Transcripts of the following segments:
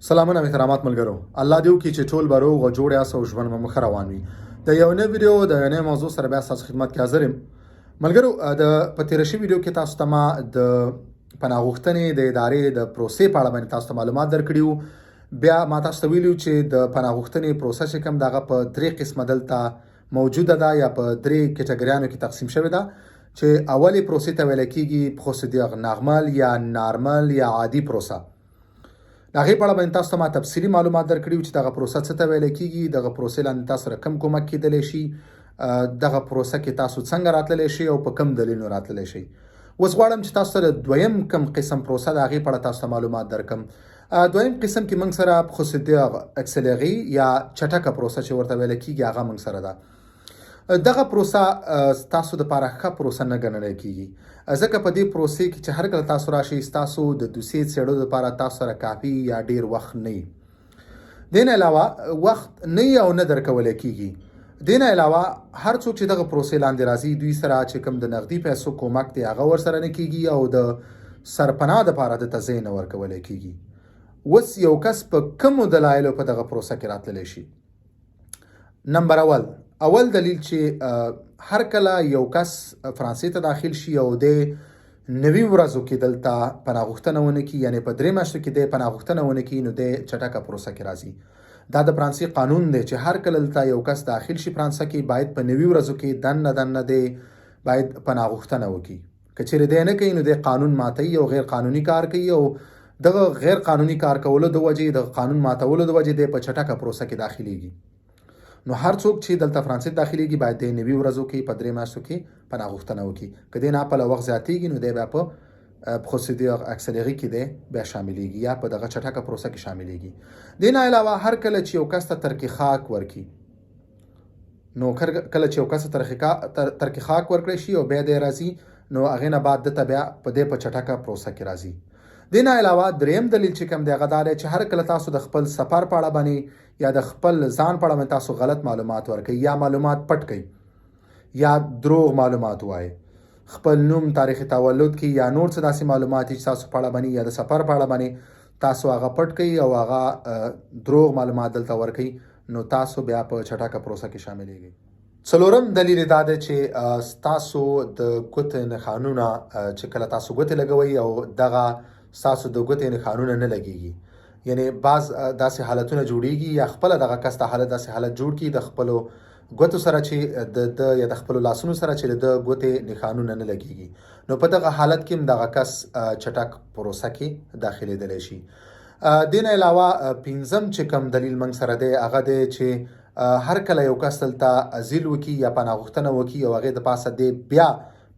سلامونه محترمات ملګرو، الله دې وکړي چې ټول به روغ او جوړ یاست او ژوند مو مخ روان وي. د یو نوې ویډیو د یو نوې موضوع سره بیا ستاسو خدمت کې حاضر یم. ملګرو، د په تېره شوې ویډیو کې تاسو ته ما د پناه غوښتنې د ادارې د پروسې په اړه باندې تاسو ته معلومات درکړي وو. بیا ما تاسو ته ویلي چې د پناه غوښتنې پروسه چې کوم دغه په درې قسمه دلته موجوده ده یا په درې کټګریانو کې تقسیم شوې ده، چې اولې پروسې ته ویل کېږي پروسیدور نارمل یا نارمل یا عادي پروسه. د هغې په اړه باندې تاسو ته ما تفصیلي معلومات درکړي وو چې دغه پروسه څه ته ویل کېږي، دغه پروسې لاندې تاسو سره کوم کومک کېدلی شي، دغه پروسه کې تاسو څنګه راتللی شئ او په کوم دلیل راتللی شئ. اوس غواړم چې تاسو سره دویم کوم قسم پروسه د هغې په اړه تاسو ته معلومات درکړم. دویم قسم کې موږ سره پروسیدور اکسلري یا چټکه پروسه چې ورته ویل کېږي هغه موږ سره ده. دغه پروسه تاسو دپاره ښه پروسه نه ګڼلی کېږي، ځکه په دې پروسې کې چې هر کله تاسو راشئ ستاسو د دوسیې څېړلو دپاره تاسو سره کافي یا ډیر وخت نه وي. دې نه علاوه وخت نه وي او نه درکولی کېږي. دې نه علاوه هر څوک چې دغه پروسې لاندې راځي دوی سره چې کوم د نغدي پیسو کومک دی هغه ورسره نه کېږي او د سرپناه دپاره دته ځای نه ورکولی کېږي. اوس یو کس په کومو دلایلو په دغه پروسه کې راتللی شي؟ نمبر اول دلیل چې هر کله یو کس فرانسې ته داخل شي او د 90 ورځو کې دلته پناه غوښتنه ونه کړي، یعنې په 3 میاشتو کې د پناه غوښتنه ونه کړي، نو د چټکه پروسه کې راځي. دا د فرانسې قانون دی چې هر کله دلته یو کس داخل شي فرانسه کې باید په 90 ورځو کې دننه د باید پناه غوښتنه وکړي. که چیرې دی نه کوي نو د قانون ماتوي او غیر قانوني کار کوي، او دغه غیر قانوني کار کولو د وجې د قانون ماتولو د وجې د په چټکه پروسه کې داخليږي. نو هر څوک چې دلته فرانسې داخليږي باید د 90 ورځو کې په 3 میاشتو کې پناه غوښتنه وکړي. که دې ناپله وخت زیاتېږي نو دی بیا په پروسیدور اکسلري کې دی بیا شاملېږي یا په دغه چټکه پروسه کې شاملېږي. دې نه علاوه هر کله چې یو کس ته ترقیخاک ورکړي، نو کله چې یو کس ته ترقیخاک ورکړی شي او بیا دی راځي، نو هغې نه بعد دته بیا په دې په چټکه پروسه کې راځي. دې نه علاوه دریم دلیل چې کوم دی هغه دا دی چې هر کله تاسو د خپل سفر په اړه باندې یا د خپل ځان په اړه باندې تاسو غلط معلومات ورکوئ یا معلومات پټ کوئ یا دروغ معلومات وایي، خپل نوم، تاریخ تولد کې یا نور څه داسې معلومات چې تاسو په اړه باندې یا د سفر په اړه باندې تاسو هغه پټ کوئ او هغه دروغ معلومات دلته ورکوئ، نو تاسو بیا په چټکه پروسه کې شاملېږئ. څلورم دلیل دا دی چې ستاسو د ګوتې نښانونه چې کله تاسو ګوتې لګوئ او دغه ستاسو د ګوتې نښانونه نه لګېږي، یعنی بعض داسې حالتونه جوړیږي یا خپله دغه کس ته حالت داسې حالت جوړ کړي د خپلو ګوتو سره چې د یا د خپلو لاسونو سره چې د ګوتې نښانونه نه لګېږي، نو په دغه حالت کې هم دغه کس چټک پروسه کې داخلېدلی شي. دې نه علاوه پنځم چې کوم دلیل موږ سره دی هغه دی چې هر کله یو کس دلته ازیل وکړي یا پناه غوښتنه وکړي او هغې د پاسه دی بیا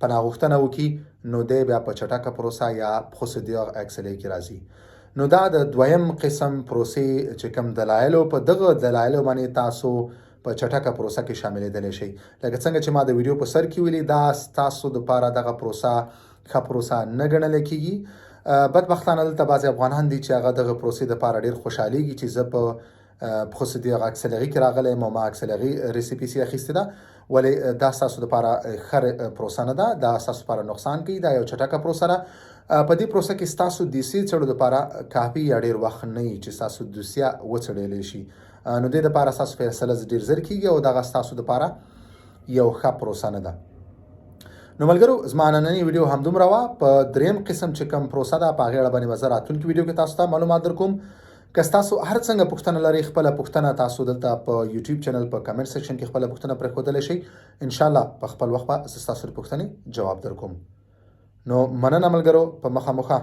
پناه غوښتنه وکړي، نو دی بیا په چټکه پروسه یا پروسیدور اکسلري کې راځي. نو دا د دویم قسم پروسې چې کوم دلایلو په دغه دلایلو باندې تاسو په چټکه پروسه کې شاملېدلی شئ. لکه څنګه چې ما د ویډیو په سر کې ویلي، دا ستاسو دپاره دغه پروسه ښه پروسه نه ګڼلی کېږي. بدبختانه دلته بعضې افغانان دي چې هغه دغه پروسې دپاره ډېر خوشحالېږي چې زه په پروسیدور اکسلري کې راغلی یم او ما اکسلري ریسیپي اخیستې ده، ولې دا ستاسو دپاره ښه پروسه نه ده، دا ستاسو دپاره نقصان کوي. دا یو چټکه پروسه ده. په دې پروسه کې ستاسو دوسیې څېړلو دپاره کافي یا ډېر وخت نه وي چې ستاسو دوسیه وڅېړلی شي، نو دې دپاره ستاسو فیصله ډېر زر کېږي او دغه ستاسو دپاره یو ښه پروسه نه ده. نو ملګرو، زما نننۍ ویډیو همدومره وه. په دریم قسم چې کوم پروسه ده په هغې اړه باندې به زه راتلونکي ویډیو کې تاسو ته معلومات در کوم. که ستاسو هر څنګه پوښتنه لرئ خپله پوښتنه تاسو دلته په یوټیوب چینل په کمنټ سیکشن کې خپله پوښتنه پرېښودلی شئ. انشاءالله په خپل وخت به زه ستاسو د پوښتنې جواب در کوم. نو مننه ملګرو، په مخامخه